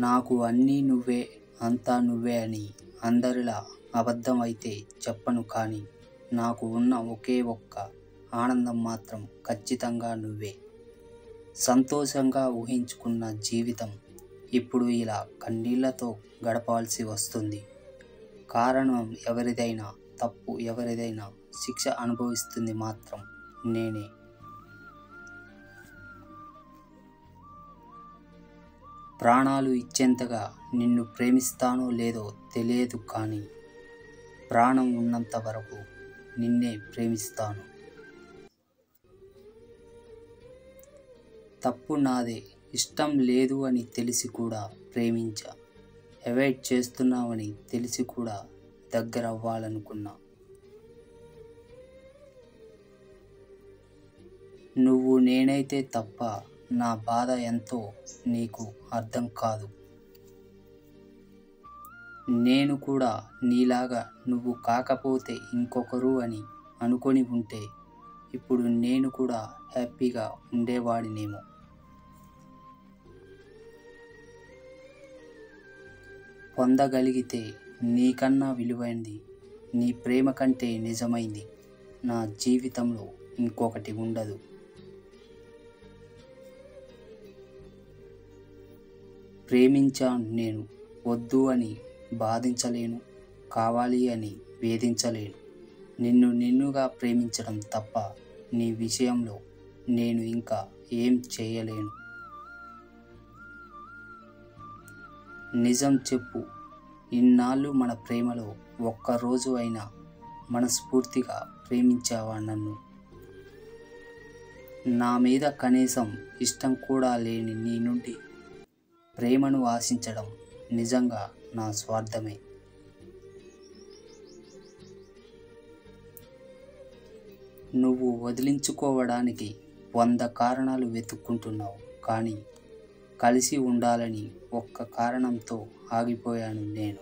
నాకు అన్నీ నువ్వే అంతా నువ్వే అని అందరిలా అబద్ధం అయితే చెప్పను, కానీ నాకు ఉన్న ఒకే ఒక్క ఆనందం మాత్రం ఖచ్చితంగా నువ్వే. సంతోషంగా ఊహించుకున్న జీవితం ఇప్పుడు ఇలా కన్నీళ్లతో గడపాల్సి వస్తుంది. కారణం ఎవరిదైనా, తప్పు ఎవరిదైనా, శిక్ష అనుభవిస్తుంది మాత్రం నేనే. ప్రాణాలు ఇచ్చేంతగా నిన్ను ప్రేమిస్తానో లేదో తెలియదు, కానీ ప్రాణం ఉన్నంత వరకు నిన్నే ప్రేమిస్తాను. తప్పు నాదే, ఇష్టం లేదు అని తెలిసి కూడా ప్రేమించా. అవాయిడ్ చేస్తున్నావని తెలిసి కూడా దగ్గర అవ్వాలనుకున్నా. నువ్వు నేనైతే తప్ప నా బాధ ఎంతో నీకు అర్థం కాదు. నేను కూడా నీలాగా నువ్వు కాకపోతే ఇంకొకరు అని అనుకొని ఉంటే ఇప్పుడు నేను కూడా హ్యాపీగా ఉండేవాడినేమో. పొందగలిగితే నీకన్నా విలువైంది, నీ ప్రేమ కంటే నిజమైంది నా జీవితంలో ఇంకొకటి ఉండదు. ప్రేమించాను నేను, వద్దు అని బాధించలేను, కావాలి అని వేధించలేను. నిన్నుగా ప్రేమించడం తప్ప నీ విషయంలో నేను ఇంకా ఏం చేయలేను. నిజం చెప్పు, ఇన్నాళ్ళు మన ప్రేమలో ఒక్కరోజు అయినా మనస్ఫూర్తిగా ప్రేమించావా నన్ను? నా మీద కనీసం ఇష్టం కూడా లేని నీ నుండి ప్రేమను ఆశించడం నిజంగా నా స్వార్థమే. నువ్వు వదిలించుకోవడానికి 100 కారణాలు వెతుక్కుంటున్నావు, కానీ కలిసి ఉండాలని ఒక్క కారణంతో ఆగిపోయాను నేను.